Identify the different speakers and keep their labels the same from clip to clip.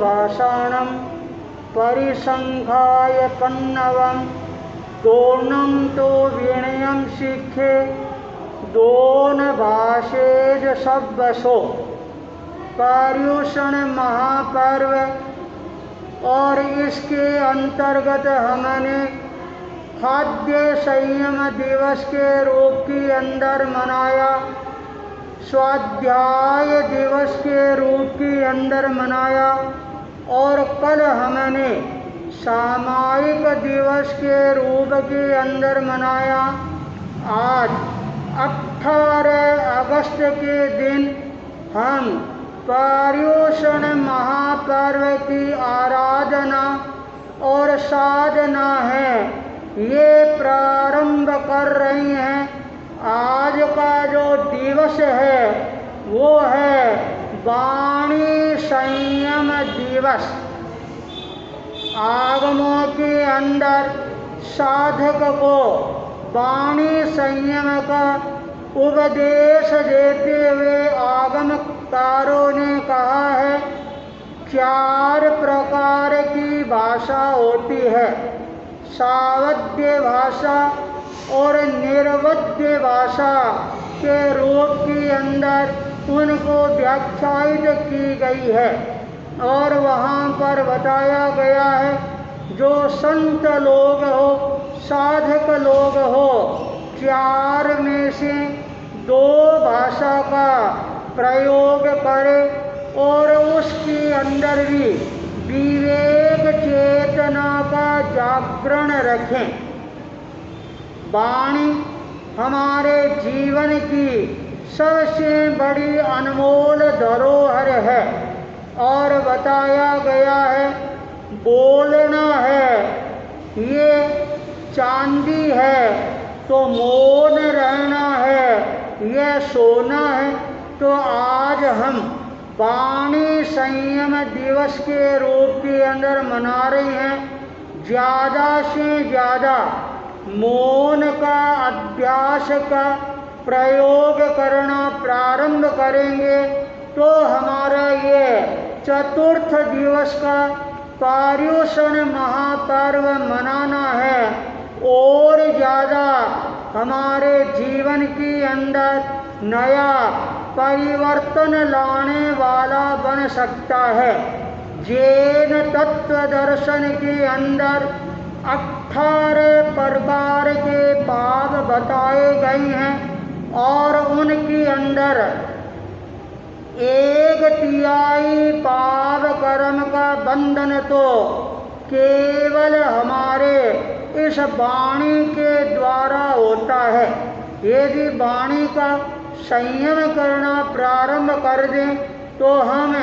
Speaker 1: भाषाणं परिसंख्याय पन्नवं दोर्णं तो विनयं सीखे दोन भाषेज सब्बसो। पर्युषण महापर्व और इसके अंतर्गत हमने खाद्य संयम दिवस के रूप के अंदर मनाया, स्वाध्याय दिवस के रूप के अंदर मनाया और कल हमने सामायिक दिवस के रूप के अंदर मनाया। आज 18 अगस्त के दिन हम पर्युषण महापर्व की आराधना और साधना है ये प्रारंभ कर रही हैं। आज का जो दिवस है वो है वाणी संयम दिवस। आगमों के अंदर साधक को वाणी संयम का उपदेश देते हुए आगमकारों ने कहा है 4 प्रकार की भाषा होती है, सावध्य भाषा और निर्वध्य भाषा के रूप के अंदर उनको व्याख्यायित की गई है। और वहाँ पर बताया गया है जो संत लोग हो, साधक लोग हो, 4 में से 2 भाषा का प्रयोग करे और उसके अंदर भी विवेक चेतना का जागरण रखें। वाणी हमारे जीवन की सबसे बड़ी अनमोल धरोहर है और बताया गया है बोलना है ये चांदी है तो मौन रहना है यह सोना है। तो आज हम वाणी संयम दिवस के रूप के अंदर मना रहे हैं। ज़्यादा से ज़्यादा मौन का अभ्यास का प्रयोग करना प्रारंभ करेंगे तो हमारा ये चतुर्थ दिवस का पर्युषण महापर्व मनाना है और ज़्यादा हमारे जीवन के अंदर नया परिवर्तन लाने वाला बन सकता है। जैन तत्व दर्शन के अंदर 18 प्रकार के पाप बताए गए हैं और उनके अंदर 1/3 पाप कर्म का बंधन तो केवल हमारे इस वाणी के द्वारा होता है। यदि वाणी का संयम करना प्रारंभ कर दें तो हम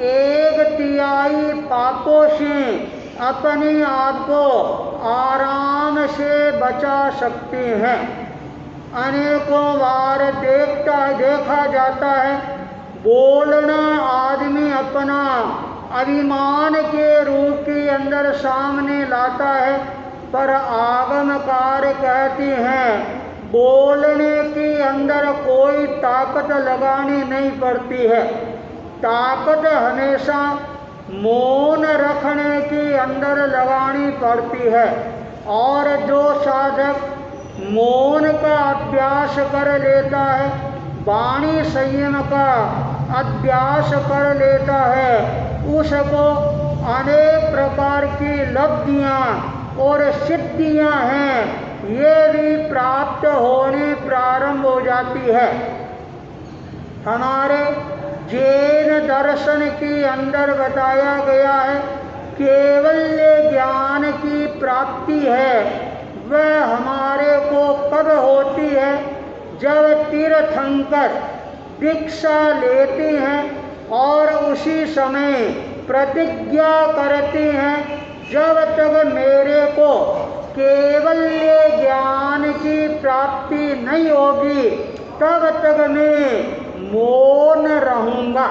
Speaker 1: 1/3 पापों से अपने आप को आराम से बचा सकते हैं। अनेकों बार देखा जाता है बोलना आदमी अपना अभिमान के रूप के अंदर सामने लाता है, पर आगमकार कहते हैं बोलने के अंदर कोई ताकत लगानी नहीं पड़ती है। ताकत हमेशा मौन रखने के अंदर लगानी पड़ती है। और जो साधक मौन का अभ्यास कर लेता है, वाणी संयम का अभ्यास कर लेता है, उसको अनेक प्रकार की लब्धियाँ और सिद्धियाँ हैं ये भी प्राप्त होने प्रारंभ हो जाती है। हमारे जैन दर्शन के अंदर बताया गया है केवल्य ज्ञान की प्राप्ति है वह हमारे को कब होती है जब तीर्थंकर दीक्षा लेते हैं और उसी समय प्रतिज्ञा करते हैं जब तक मेरे को केवल्य ज्ञान की प्राप्ति नहीं होगी तब तक मैं मौन रहूँगा।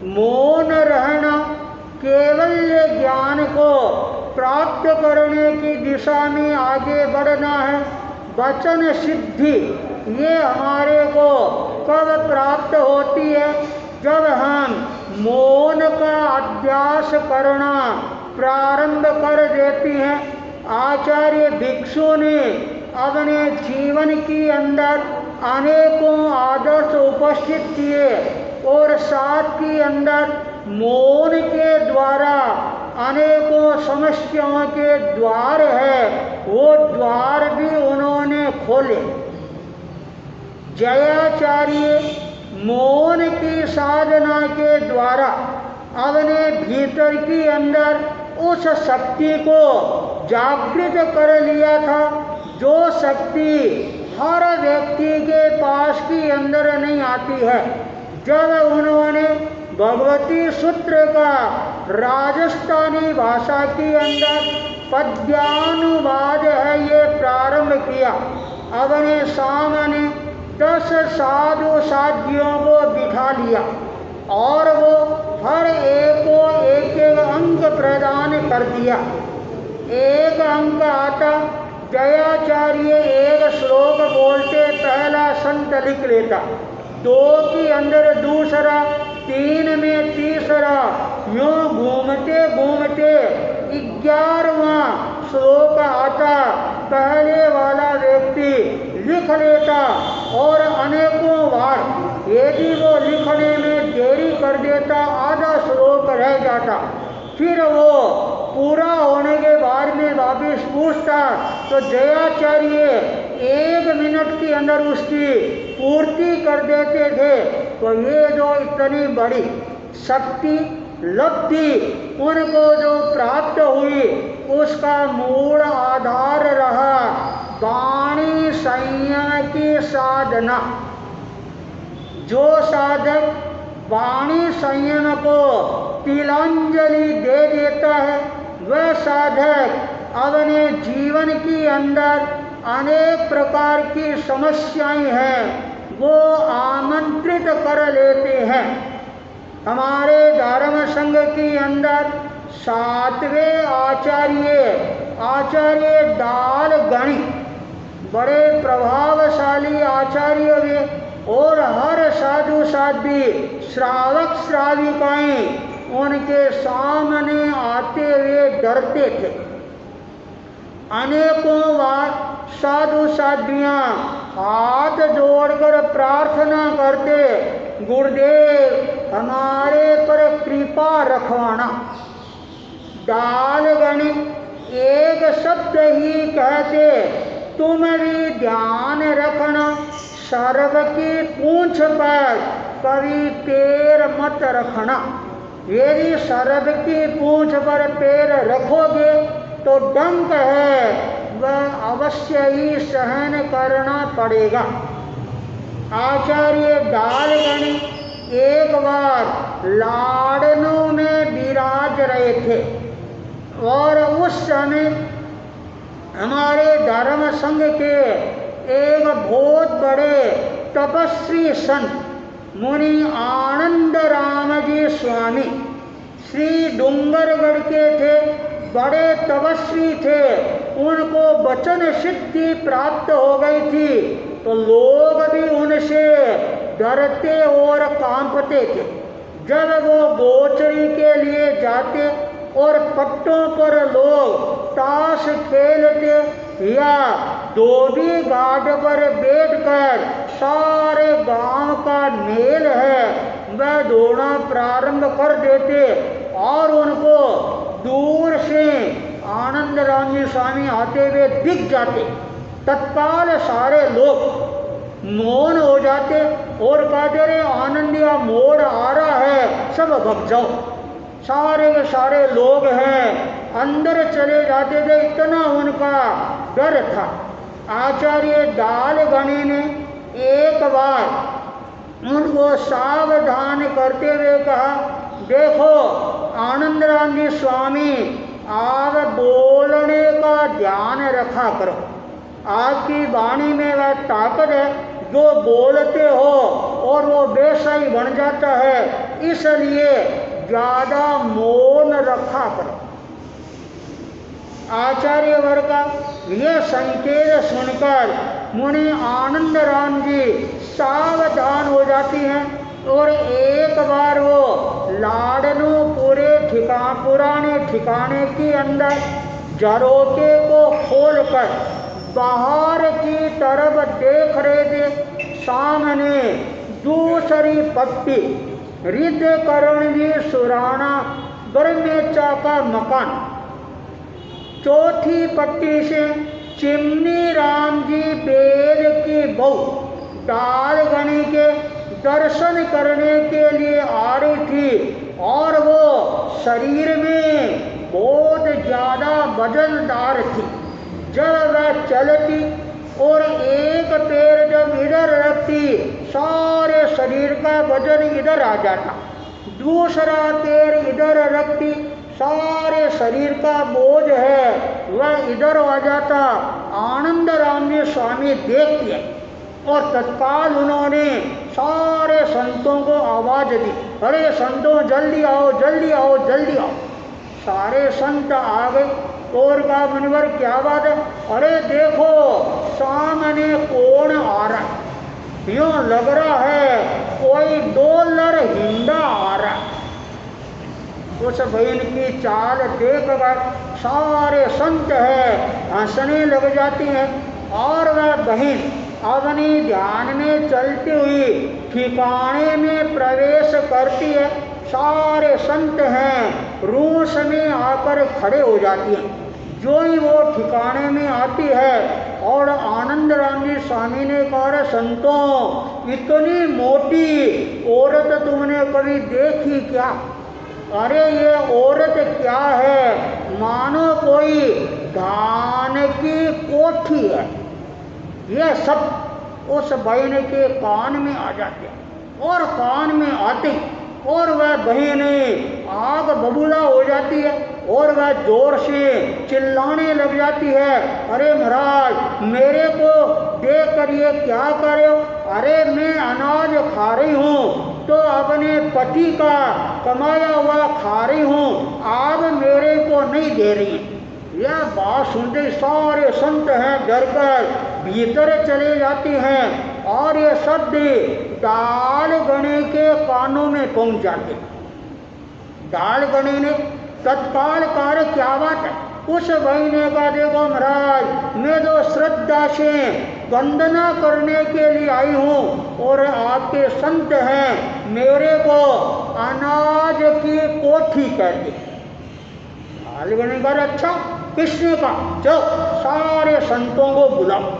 Speaker 1: मौन रहना केवल्य ज्ञान को प्राप्त करने की दिशा में आगे बढ़ना है। वचन सिद्धि ये हमारे को कब प्राप्त होती है जब हम मौन का अभ्यास करना प्रारंभ कर देती हैं। आचार्य भिक्षु ने अपने जीवन के अंदर अनेकों आदर्श उपस्थित किए और साथ के अंदर मौन के द्वारा अनेकों समस्याओं के द्वार है, वो द्वार भी उन्होंने खोले। जयाचार्य मौन की साधना के द्वारा अपने भीतर के अंदर उस शक्ति को जागृत कर लिया था, जो शक्ति हर व्यक्ति के पास के अंदर नहीं आती है। जब उन्होंने भगवती सूत्र का राजस्थानी भाषा के अंदर पद्यानुवाद है ये प्रारंभ किया, अपने सामने 10 साधु साध्वियों को बिठा लिया और वो हर एक को एक एक अंक प्रदान कर दिया। एक अंक आता, जयाचार्य एक श्लोक बोलते, पहला संत लिख लेता, 2 के अंदर दूसरा, 3 में तीसरा, यूं घूमते घूमते 11वां श्लोक आता, पहले वाला व्यक्ति लिख लेता और अनेकों बार यदि वो लिखने में देरी कर देता, आधा श्लोक रह जाता, फिर वो पूरा होने के बाद में वापिस पूछता तो जयाचार्य 1 मिनट के अंदर उसकी पूर्ति कर देते थे। तो ये जो इतनी बड़ी शक्ति लब्धि उनको जो प्राप्त हुई, उसका मूल आधार रहा वाणी संयम की साधना। जो साधक वाणी संयम को तिलांजलि दे देता है, वह साधक अपने जीवन के अंदर अनेक प्रकार की समस्याएं हैं वो आमंत्रित कर लेते हैं। हमारे धर्म संघ के अंदर 7वें आचार्य दाल गणी बड़े प्रभावशाली आचार्य हुए और हर साधु साध्वी श्रावक श्राविकाएं उनके सामने आते हुए डरते थे। अनेकों बार साधु साध्वियां हाथ जोड़कर प्रार्थना करते, गुरुदेव हमारे पर कृपा रखवाना। दालगणी एक शब्द ही कहते, तुम भी ध्यान रखना, सर्व की पूंछ पर कभी पैर मत रखना। यदि सर्व की पूंछ पर पैर रखोगे तो डंक है वह अवश्य ही सहन करना पड़ेगा। आचार्य दालगणी एक बार लाड़नों में विराज रहे थे और उस समय हमारे धर्म संघ के एक बहुत बड़े तपस्वी संत मुनि आनंद राम जी स्वामी श्री डूंगरगढ़ के थे, बड़े तपस्वी थे। उनको वचन सिद्धि प्राप्त हो गई थी, तो लोग भी उनसे डरते और कांपते थे। जब वो गोचरी के लिए जाते और पट्टों पर लोग ताश खेलते या धोबी घाट पर बैठकर सारे गांव का मेल है वह दौड़ना प्रारंभ कर देते और उनको दूर से आनंद राम जी स्वामी आते हुए दिख जाते। तत्काल सारे लोग मौन हो जाते और कहते रे आनंदिया मोड़ आ रहा है, सब भग जाओ। सारे के सारे लोग हैं अंदर चले जाते थे, इतना उनका डर था। आचार्य दालगणी ने एक बार उनको सावधान करते हुए कहा, देखो आनंद राम जी स्वामी आप बोलने का ध्यान रखा करो, आपकी वाणी में वह ताकत है जो बोलते हो और वो वैसा ही बन जाता है, इसलिए ज़्यादा मौन रखा करो। आचार्य वर्ग का यह संकेत सुनकर मुनि आनंद राम जी सावधान हो जाती हैं और एक बार वो लाडनू पूरे पुराने ठिकाने के अंदर झरोखे को खोलकर बाहर की तरफ देख रहे थे। सामने दूसरी पट्टी रिद्ध करण जी सुराना ब्रह्मेचा का मकान, चौथी पट्टी से चिमनी राम जी बेद की बहू डालगणी के दर्शन करने के लिए आ रही थी और वो शरीर में बहुत ज़्यादा वजनदार थी। जब वह चलती और एक पैर जब इधर रखती सारे शरीर का वजन इधर आ जाता, दूसरा पैर इधर रखती सारे शरीर का बोझ है वह इधर आ जाता। आनंद राम जी स्वामी देखते और तत्काल उन्होंने सारे संतों को आवाज़ दी, अरे संतों जल्दी आओ जल्दी आओ जल्दी आओ। सारे संत आ गए और का मुनिवर क्या बात है? अरे देखो सामने कौन आ रहा है, यूँ लग रहा है कोई डॉलर हिंदा आ रहा है। उस बहन की चाल देखकर सारे संत है हंसने लग जाती हैं और वह बहन अपनी ध्यान में चलती हुई ठिकाने में प्रवेश करती है। सारे संत हैं रूस में आकर खड़े हो जाती हैं। जो ही वो ठिकाने में आती है और आनंद राम जी स्वामी ने कहा, संतों इतनी मोटी औरत तुमने कभी देखी क्या? अरे ये औरत क्या है, मानो कोई धान की कोठी है। ये सब उस बहन के कान में आ जाते और कान में आते और वह बहन आग बबूला हो जाती है और वह जोर से चिल्लाने लग जाती है, अरे महाराज मेरे को देख कर ये क्या कर रहे हो? अरे मैं अनाज खा रही हूँ तो अपने पति का कमाया हुआ खा रही हूँ, आप मेरे को नहीं दे रही। यह बात सुनते सारे संत हैं डर कर भीतर चले जाते हैं और ये शब्द डालगणी के कानों में पहुंच जाते। डालगणी ने तत्काल कार्य क्या बात है? उस भाई ने कहा, देखो महाराज मैं तो श्रद्धा से वंदना करने के लिए आई हूँ और आपके संत हैं मेरे को अनाज की कोठी कहते। डालगणी कहा, अच्छा किसने कहा? चलो सारे संतों को बुलाओ।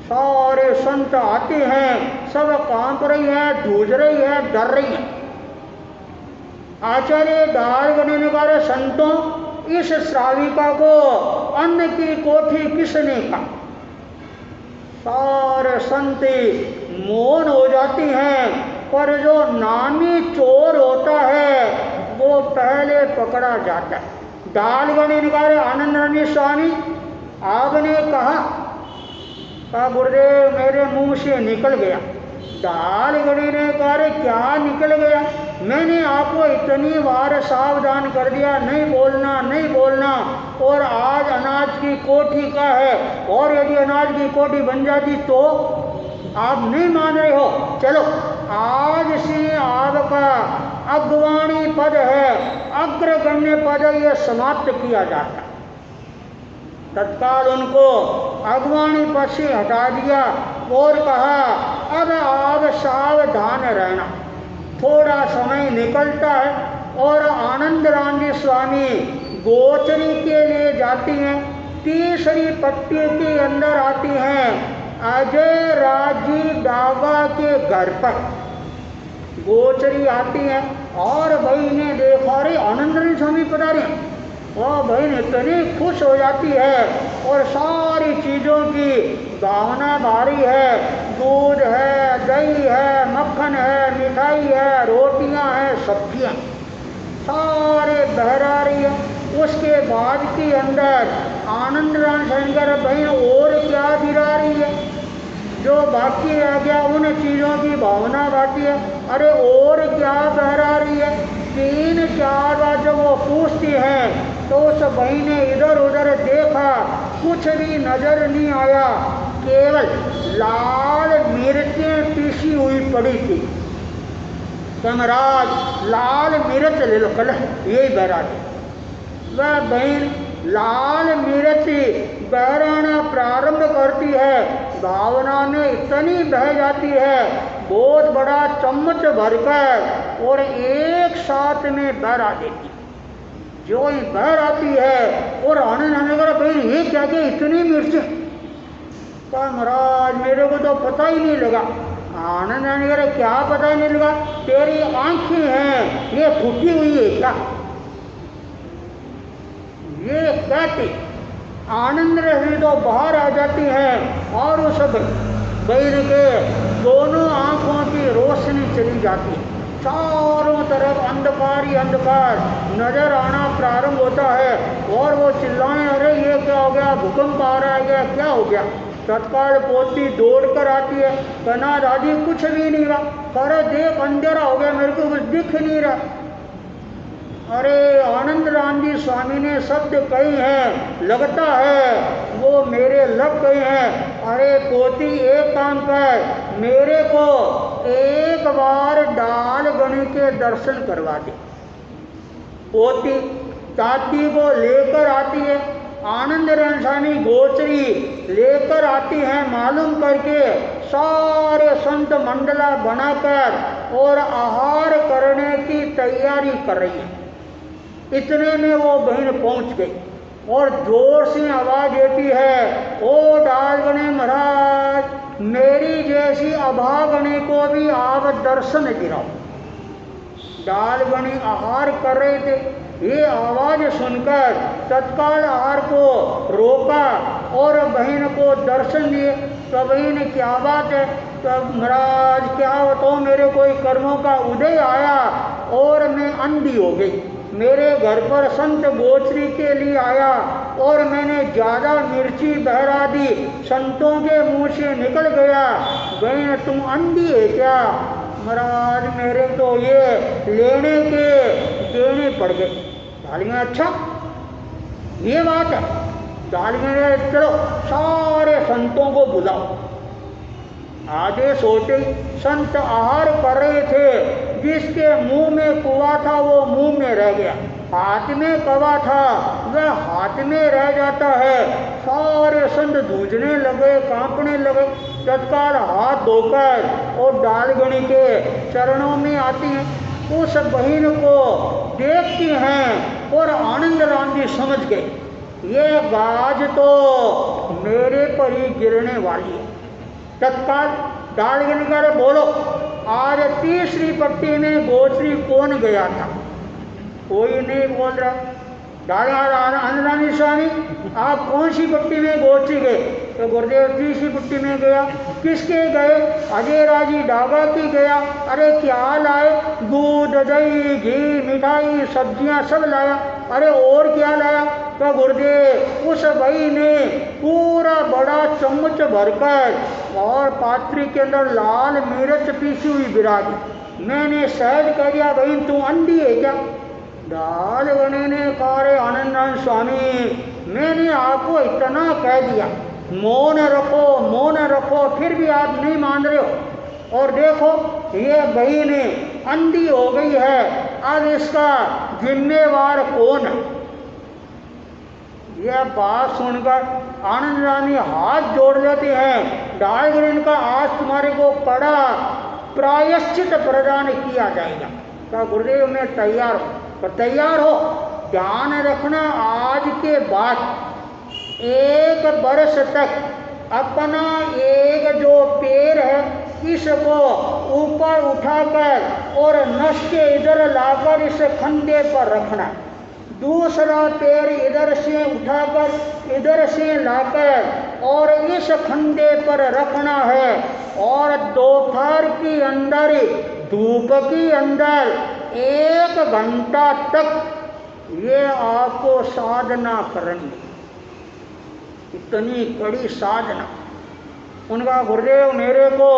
Speaker 1: सारे संत आते हैं, सब कांप रही है, जूझ रही है, डर रही है। आचार्य डालगणी ने कहा, संतों इस श्राविका को अन्न की कोठी किसने कहा? सारे संत मौन हो जाती हैं, पर जो नामी चोर होता है वो पहले पकड़ा जाता है। डालगणी ने कहा, आनंद राम स्वामी आपने कहा गुरुदेव मेरे मुंह से निकल गया। डालगणी ने कहा, क्या निकल गया? मैंने आपको इतनी बार सावधान कर दिया, नहीं बोलना नहीं बोलना, और आज अनाज की कोठी का है और यदि अनाज की कोठी बन जाती तो आप नहीं मान रहे हो। चलो आज से आपका अग्रवाणी पद है, अग्रगण्य पद ये समाप्त किया जाता। तत्काल उनको अग्रवाणी पद से हटा दिया और कहा, अब आप सावधान रहना। थोड़ा समय निकलता है और आनंद राम जी स्वामी गोचरी के लिए जाती हैं। तीसरी पट्टी के अंदर आती हैं अजय राजी डागा के घर पर। गोचरी आती है और भाई ने देखा, रे आनंद राम स्वामी पधारे। वह बहन इतनी खुश हो जाती है और सारी चीज़ों की भावना भारी है, दूध है, दही है, मक्खन है, मिठाई है, रोटियां हैं, सब्जियां सारे बहरा रही है। उसके बाद के अंदर आनंद राम शंकर बहन और क्या गिरा रही है, जो बाकी रह गया उन चीज़ों की भावना बाकी है। अरे और क्या बहरा रही है? 3-4 बार जब वो पूछती है तो उस बहन ने इधर उधर देखा, कुछ भी नजर नहीं आया, केवल लाल मिर्चें पीसी हुई पड़ी थी। तो महाराज लाल मिर्च ले लो कल, यही बहरा दे। वह बहन लाल मिर्च बहराना प्रारंभ करती है, भावना में इतनी बह जाती है, बहुत बड़ा चम्मच भरकर और एक साथ में बहरा देती। जो ही बहर आती है और आनंद आने का, भाई ये क्या क्या इतनी मिर्च? कहा महाराज मेरे को तो पता ही नहीं लगा। आनंद आने का क्या पता ही नहीं लगा? तेरी आंखें हैं ये फूटी हुई है क्या? ये कहते आनंद रहे तो बाहर आ जाती है और उस बैल के दोनों आंखों की रोशनी चली जाती है, चारों तरफ अंधकार ही अंधकार नजर आना प्रारंभ होता है और वो चिल्लाएं, अरे ये क्या हो गया, भूकंप आ रहा है क्या हो गया? तत्काल पोती दौड़ कर आती है, कहना दादी कुछ भी नहीं हुआ। अरे देख अंधेरा हो गया, मेरे को कुछ दिख नहीं रहा। अरे आनंद राम जी स्वामी ने शब्द कही हैं, लगता है वो मेरे लग गए हैं। अरे पोती एक काम कर, मेरे को एक बार डाल गणी के दर्शन करवा दे। पोती दादी को लेकर आती है, आनंद राम स्वामी गोचरी लेकर आती है, मालूम करके सारे संत मंडला बनाकर और आहार करने की तैयारी कर रही है। इतने में वो बहन पहुंच गई और जोर से आवाज देती है, ओ डालगणे महाराज, मेरी जैसी अभागणे को भी आप दर्शन दिलाओ। डालगणी आहार कर रहे थे, ये आवाज सुनकर तत्काल आहार को रोका और बहन को दर्शन दिए। तो बहन क्या बात है? तो महाराज क्या बताओ, मेरे कोई कर्मों का उदय आया और मैं अंधी हो गई। मेरे घर पर संत गोचरी के लिए आया और मैंने ज़्यादा मिर्ची बहरा दी, संतों के मुंह से निकल गया। बहन तुम अंधी है क्या? महाराज मेरे तो ये लेने के देने पड़ गए। डालिए अच्छा ये बात है। डालिए चलो सारे संतों को बुलाओ। आदेश होते संत आहार कर रहे थे, जिसके मुंह में कुआ था वो मुंह में रह गया, हाथ में कवा था वह हाथ में रह जाता है। सारे संत दूजने लगे, कांपने लगे, तत्काल हाथ धोकर और डालगणी के चरणों में आती हैं। उस बहन को देखती हैं और आनंद राम जी समझ गए, ये गाज तो मेरे पर ही गिरने वाली है। तत्काल डालगणी कर बोलो, आज तीसरी पट्टी में गोचरी कौन गया था? कोई नहीं बोल रहा। आनंदरानी स्वामी आप कौन सी पट्टी में गोचरी गए? तो गुरुदेव तीसरी पट्टी में गया। किसके गए? अजय राजी डागा की गया। अरे क्या लाए? दूध दही घी मिठाई सब्जियां सब लाया। अरे और क्या लाया? तो गुरुदेव उस भाई ने पूरा बड़ा चम्मच भरकर और पात्री के अंदर लाल मिर्च पीसी हुई बिरा दी। मैंने सहज कह दिया, भाई तू अंधी है क्या? डालगणी ने कहा, रे आनंद स्वामी मैंने आपको इतना कह दिया, मौन रखो, फिर भी आप नहीं मान रहे हो। और देखो ये बहन अंधी हो गई है, अब इसका जिम्मेवार कौन है? यह बात सुनकर आनंद रानी हाथ जोड़ लेते हैं। डालगणी का आज तुम्हारे को कड़ा प्रायश्चित प्रदान किया जाएगा। तो गुरुदेव मैं तैयार हूँ। तो तैयार हो, ध्यान रखना आज के बाद 1 वर्ष तक अपना एक जो पैर है इसको ऊपर उठाकर और नस के इधर लाकर इस खंडे पर रखना। दूसरा पैर इधर से उठाकर इधर से लाकर और इस खंडे पर रखना है। और दोपहर के अंदर धूप के अंदर 1 घंटा तक ये आपको साधना करनी, इतनी कड़ी साधना। उनका गुरुदेव मेरे को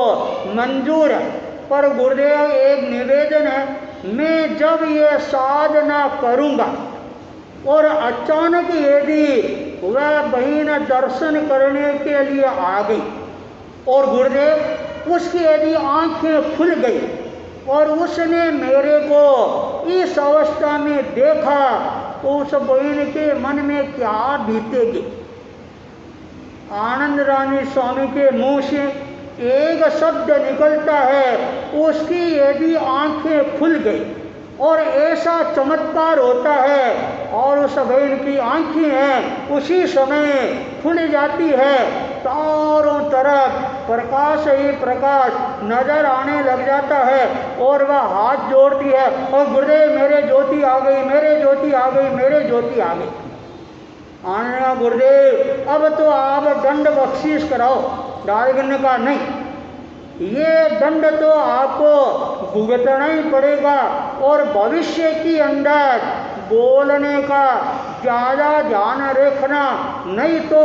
Speaker 1: मंजूर है, पर गुरुदेव एक निवेदन है, मैं जब ये साधना करूँगा और अचानक यदि वह बहन दर्शन करने के लिए आ गई और गुरुदेव उसकी यदि आंखें खुल गई और उसने मेरे को इस अवस्था में देखा तो उस बहन के मन में क्या बीतेगी। आनंद रानी स्वामी के मुंह से एक शब्द निकलता है, उसकी यदि आंखें खुल गई और ऐसा चमत्कार होता है और उस बहन की आंखें हैं उसी समय खुल जाती है, चारों तरफ प्रकाश ही प्रकाश नजर आने लग जाता है और वह हाथ जोड़ती है और गुरुदेव मेरे ज्योति आ गई, मेरे ज्योति आ गई, मेरे ज्योति आ गई। आने गुरुदेव अब तो आप दंड बख्शीश कराओ। डालगन का नहीं, ये दंड तो आपको भुगतना ही पड़ेगा और भविष्य के अंदर बोलने का ज़्यादा ध्यान रखना, नहीं तो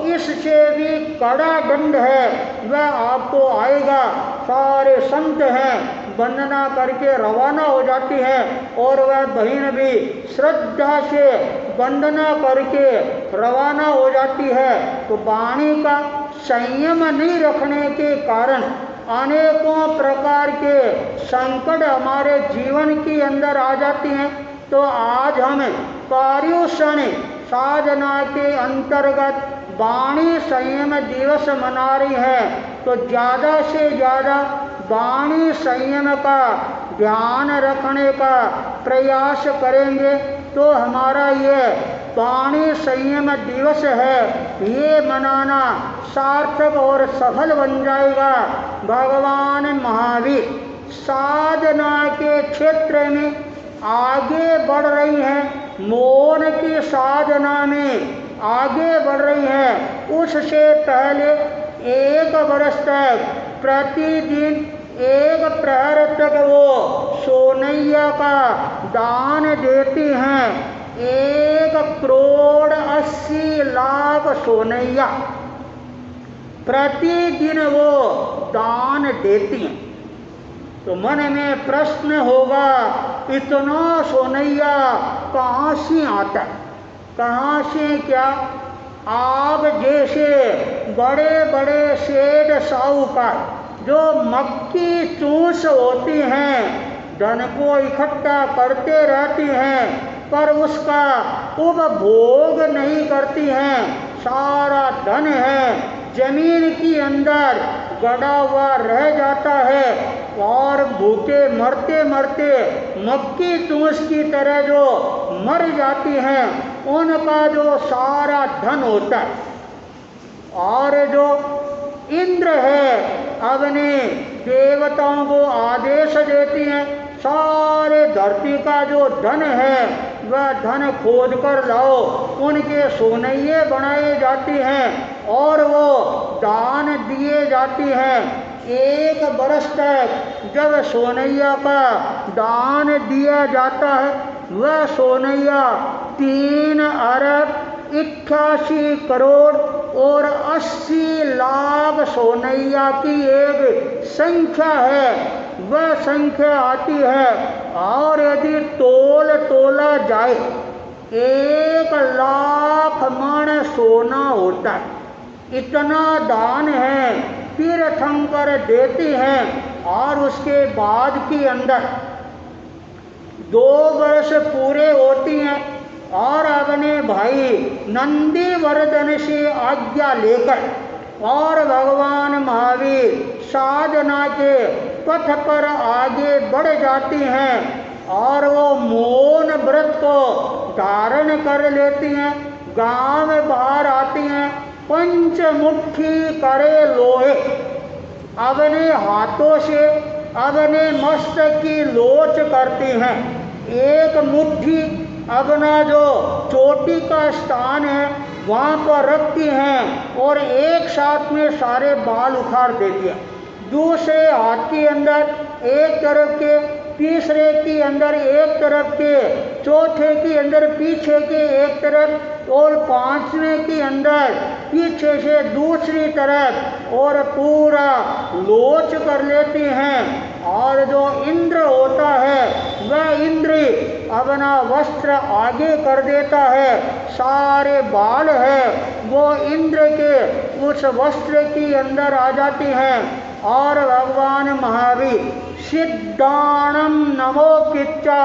Speaker 1: इससे भी कड़ा दंड है वह आपको आएगा। सारे संत हैं वंदना करके रवाना हो जाती हैं और वह बहन भी श्रद्धा से वंदना करके रवाना हो जाती है। तो वाणी का संयम नहीं रखने के कारण अनेकों प्रकार के संकट हमारे जीवन के अंदर आ जाती हैं। तो आज हम पर्युषण साधना के अंतर्गत वाणी संयम दिवस मना रही हैं, तो ज़्यादा से ज़्यादा वाणी संयम का ध्यान रखने का प्रयास करेंगे तो हमारा ये वाणी संयम दिवस है ये मनाना सार्थक और सफल बन जाएगा। भगवान महावीर साधना के क्षेत्र में आगे बढ़ रही हैं, मौन की साधना में आगे बढ़ रही हैं। उससे पहले 1 वर्ष तक प्रतिदिन 1 प्रहर तक वो सोनैया का दान देती हैं। 1,80,00,000 सोनैया प्रतिदिन वो दान देती हैं। तो मन में प्रश्न होगा इतना सोनैया कहाँ से आता है, कहाँ से क्या? आप जैसे बड़े बड़े सेठ साहूकार जो मक्की चूस होती हैं धन को इकट्ठा करते रहती हैं पर उसका उपभोग नहीं करती हैं, सारा धन है जमीन के अंदर गड़ा हुआ रह जाता है और भूखे मरते मरते मक्की चूस की तरह जो मर जाती हैं उनका जो सारा धन होता है। और जो इंद्र है अपने देवताओं को आदेश देती हैं सारे धरती का जो धन है वह धन खोद कर लाओ, उनके सोनैये बनाए जाती हैं और वो दान दिए जाती हैं। 1 वर्ष तक जब सोनैया का दान दिया जाता है वह सोनैया 3 अरब 88 करोड़ और 80 लाख सोनैया की एक संख्या है, वह संख्या आती है। और यदि तोला जाए 1 लाख मण सोना होता है, इतना दान है तीर्थंकर देती हैं। और उसके बाद के अंदर 2 वर्ष पूरे होती हैं और अपने भाई नंदीवर्धन से आज्ञा लेकर और भगवान महावीर साधना के पथ पर आगे बढ़ जाती हैं और वो मौन व्रत को धारण कर लेती हैं। गांव में बाहर आती हैं, पंचमुट्ठी करे लोहे अपने हाथों से अपने मस्तक की लोच करती हैं। 1 मुट्ठी अपना जो चोटी का स्थान है वहाँ पर रखती हैं और एक साथ में सारे बाल उखाड़ देती हैं। दूसरे हाथ के अंदर एक तरफ के, तीसरे के अंदर एक तरफ के, चौथे के अंदर पीछे के एक तरफ और 5वें के अंदर पीछे से दूसरी तरफ और पूरा लोच कर लेती हैं। और जो इंद्र होता है वह इंद्र अपना वस्त्र आगे कर देता है, सारे बाल है वो इंद्र के उस वस्त्र के अंदर आ जाती हैं और भगवान महावीर सिद्धाणं नमो किच्चा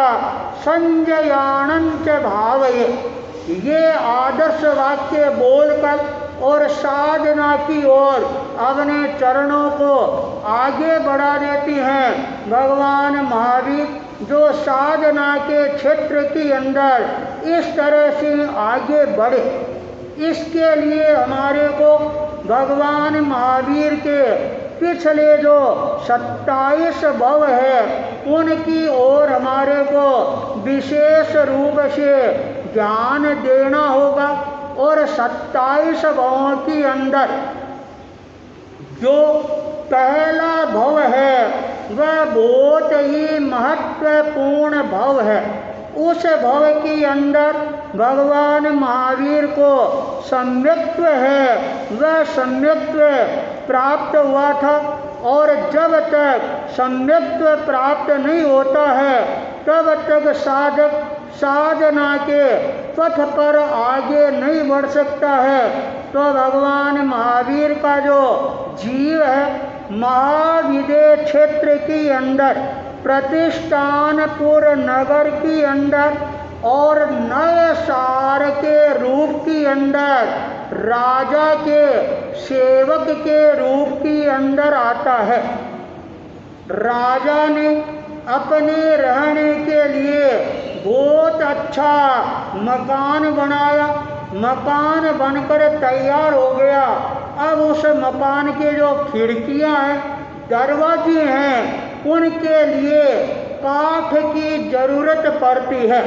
Speaker 1: संजयाणं च भावये, ये आदर्श वाक्य बोलकर और साधना की ओर अपने चरणों को आगे बढ़ा देती हैं। भगवान महावीर जो साधना के क्षेत्र के अंदर इस तरह से आगे बढ़े, इसके लिए हमारे को भगवान महावीर के पिछले जो 27 भव है उनकी ओर हमारे को विशेष रूप से ज्ञान देना होगा। और 27 भवों के अंदर जो पहला भव है वह बहुत ही महत्वपूर्ण भव है। उस भव के अंदर भगवान महावीर को सम्यक्त्व है, वह सम्यक्त्व प्राप्त हुआ था। और जब तक सम्यक्त्व प्राप्त नहीं होता है तब तक साधक साधना के पथ पर आगे नहीं बढ़ सकता है। तो भगवान महावीर का जो जीव है महाविदेह क्षेत्र के अंदर प्रतिष्ठानपुर नगर के अंदर और नए सार के रूप के अंदर राजा के सेवक के रूप के अंदर आता है। राजा ने अपने रहने के लिए बहुत अच्छा मकान बनाया, मकान बनकर तैयार हो गया। अब उस मकान के जो खिड़कियां हैं, दरवाजे हैं, उनके लिए काठ की जरूरत पड़ती है।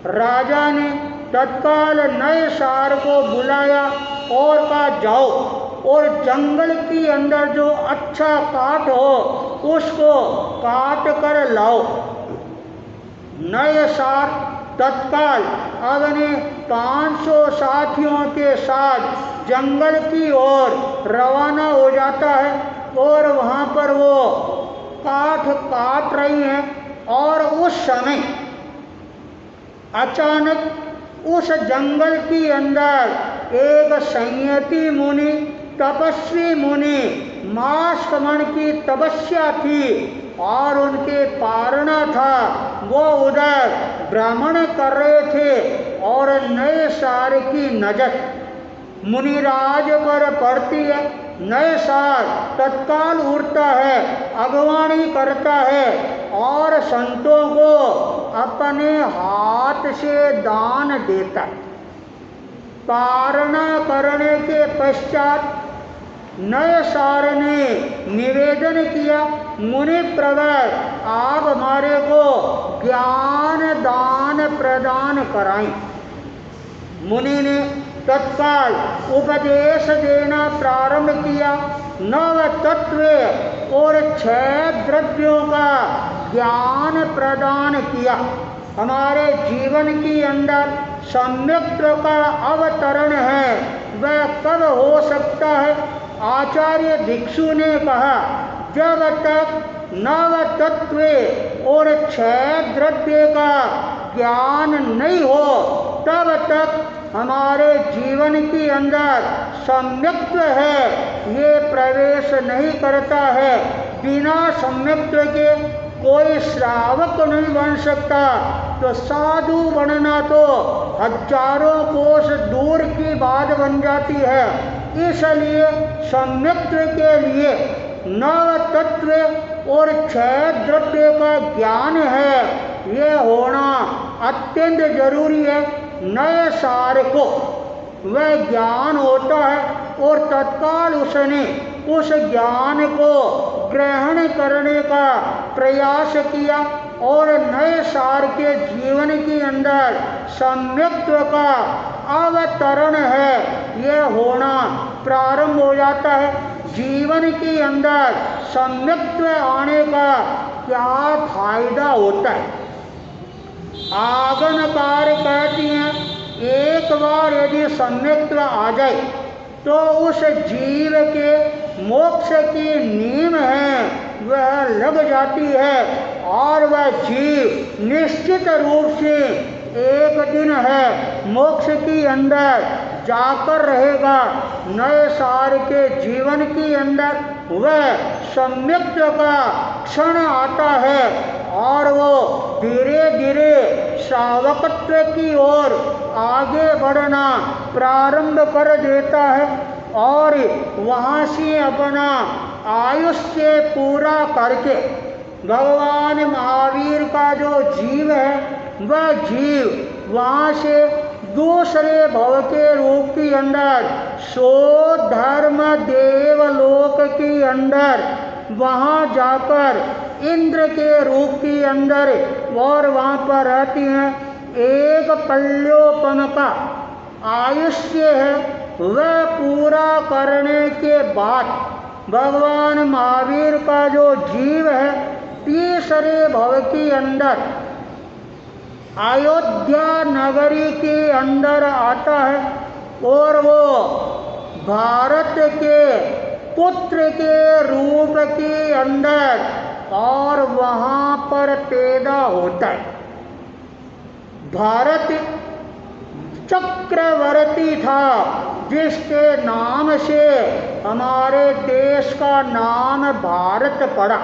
Speaker 1: राजा ने तत्काल नए सार को बुलाया और कहा जाओ और जंगल के अंदर जो अच्छा काठ हो उसको काट कर लाओ। नए सार तत्काल अपने 500 साथियों के साथ जंगल की ओर रवाना हो जाता है और वहाँ पर वो काठ काट रही हैं। और उस समय अचानक उस जंगल के अंदर एक संयति मुनि, तपस्वी मुनि, मासकमण की तपस्या थी और उनके पारणा था, वो उधर भ्रमण कर रहे थे और नए सार की नजर मुनिराज पर पड़ती है। नए सार तत्काल उड़ता है, अगवानी करता है और संतों को अपने हाथ से दान देता है। पारणा करने के पश्चात नए सार ने निवेदन किया, मुनि प्रवर आप हमारे को ज्ञान दान प्रदान कराएं। मुनि ने तत्काल उपदेश देना प्रारंभ किया। 9 तत्व और 6 द्रव्यों का ज्ञान प्रदान किया। हमारे जीवन के अंदर सम्यक्त्व का अवतरण है, वह कब हो सकता है? आचार्य भिक्षु ने कहा जब तक 9 तत्व और 6 द्रव्य का ज्ञान नहीं हो तब तक हमारे जीवन के अंदर सम्यक्त्व है ये प्रवेश नहीं करता है। बिना सम्यक्त्व के कोई श्रावक नहीं बन सकता। तो साधु बनना तो हजारों कोस दूर की बात बन जाती है। इसलिए सम्यक्त्व के लिए 9 तत्व और 6 द्रव्य का ज्ञान है, ये होना अत्यंत जरूरी है। नए सार को वह ज्ञान होता है और तत्काल उसने उस ज्ञान को ग्रहण करने का प्रयास किया और नए सार के जीवन के अंदर सम्यक्त्व का अवतरण है, यह होना प्रारंभ हो जाता है। जीवन के अंदर सम्यक्त्व आने का क्या फायदा होता है? आगमकार कहती हैं एक बार यदि सम्यक्त्व आ जाए तो उस जीव के मोक्ष की नींव है वह लग जाती है और वह जीव निश्चित रूप से एक दिन है मोक्ष के अंदर जाकर रहेगा। नए साल के जीवन के अंदर वह सम्यक्त का क्षण आता है और वो धीरे धीरे श्रावकत्व की ओर आगे बढ़ना प्रारंभ कर देता है और वहाँ से अपना आयुष्य पूरा करके भगवान महावीर का जो जीव है वह जीव वहाँ से दूसरे भव के रूप के अंदर सो धर्म देवलोक के अंदर वहाँ जाकर इंद्र के रूप के अंदर और वहाँ पर रहती हैं। एक कल्योपन का आयुष्य है वह पूरा करने के बाद भगवान महावीर का जो जीव है तीसरे भव के अंदर अयोध्या नगरी के अंदर आता है और वो भारत के पुत्र के रूप के अंदर और वहाँ पर पैदा होता है। भारत चक्रवर्ती था जिसके नाम से हमारे देश का नाम भारत पड़ा।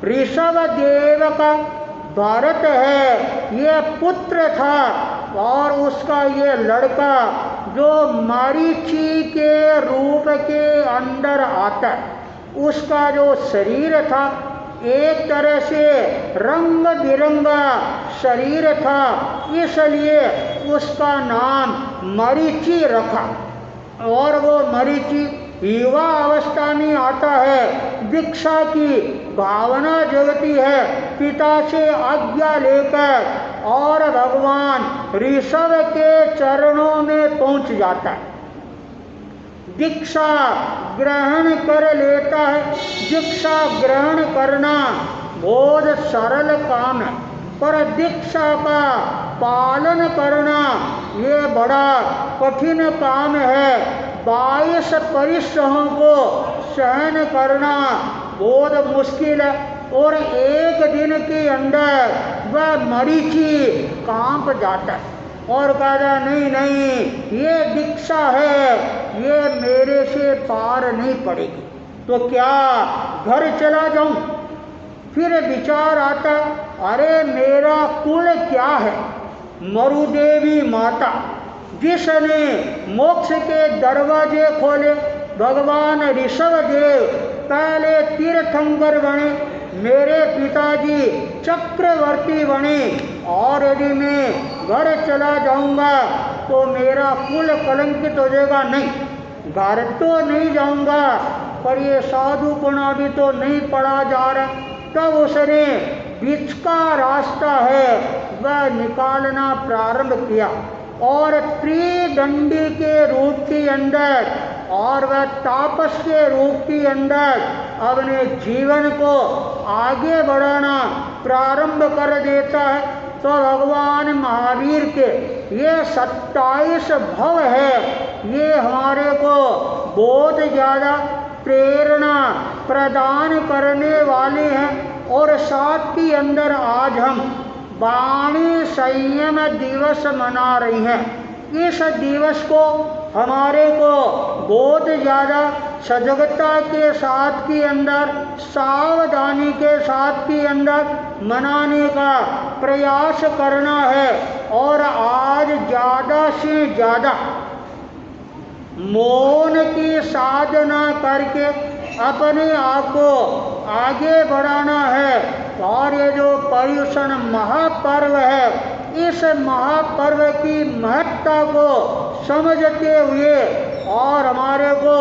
Speaker 1: ऋषभ देव का भारत है ये पुत्र था और उसका ये लड़का जो मरीचि के रूप के अंदर आता है उसका जो शरीर था एक तरह से रंग बिरंगा शरीर था इसलिए उसका नाम मरीचि रखा। और वो मरीचि युवा अवस्था में आता है, दीक्षा की भावना जगती है, पिता से आज्ञा लेकर और भगवान ऋषभ के चरणों में पहुंच जाता है, दीक्षा ग्रहण कर लेता है। दीक्षा ग्रहण करना बहुत सरल काम है पर दीक्षा का पालन करना ये बड़ा कठिन काम है। 22 परिश्रमों को सहन करना बहुत मुश्किल है और एक दिन के अंदर वह मरीचि कांप जाता है और कहता नहीं नहीं ये दीक्षा है ये मेरे से पार नहीं पड़ेगी तो क्या घर चला जाऊं। फिर विचार आता अरे मेरा कुल क्या है। मरुदेवी माता जिसने मोक्ष के दरवाजे खोले, भगवान ऋषभ देव पहले तीर्थंकर बने, मेरे पिताजी चक्रवर्ती बने और यदि मैं घर चला जाऊंगा तो मेरा कुल कलंकित हो जाएगा। नहीं, घर तो नहीं जाऊंगा पर ये साधुपना भी तो नहीं पड़ा जा रहा। तब उसने बीच का रास्ता है वह निकालना प्रारंभ किया और त्रिदंडी के रूप के अंदर और वह तापस के रूप के अंदर अपने जीवन को आगे बढ़ाना प्रारंभ कर देता है। तो भगवान महावीर के ये 27 भव है ये हमारे को बहुत ज़्यादा प्रेरणा प्रदान करने वाले हैं। और साथ के अंदर आज हम वाणी संयम दिवस मना रही हैं। इस दिवस को हमारे को बहुत ज़्यादा सजगता के साथ के अंदर सावधानी के साथ के अंदर मनाने का प्रयास करना है और आज ज़्यादा से ज़्यादा मौन की साधना करके अपने आप को आगे बढ़ाना है। और ये जो पर्युषण महापर्व है इस महापर्व की महत्ता को समझते हुए और हमारे को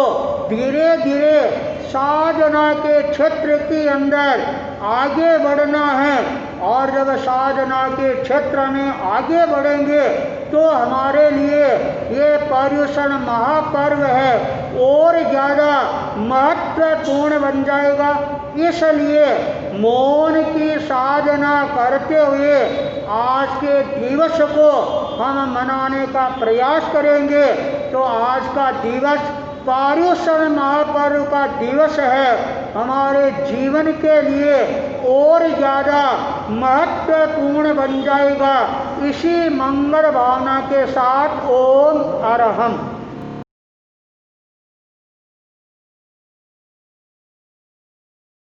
Speaker 1: धीरे धीरे साधना के क्षेत्र के अंदर आगे बढ़ना है। और जब साधना के क्षेत्र में आगे बढ़ेंगे तो हमारे लिए ये पर्युषण महापर्व है और ज़्यादा महत्वपूर्ण बन जाएगा। इसलिए मौन की साधना करते हुए आज के दिवस को हम मनाने का प्रयास करेंगे। तो आज का दिवस पर्युषण महापर्व का दिवस है, हमारे जीवन के लिए और ज़्यादा महत्वपूर्ण बन जाएगा। इसी मंगल भावना के साथ ओम अरहम।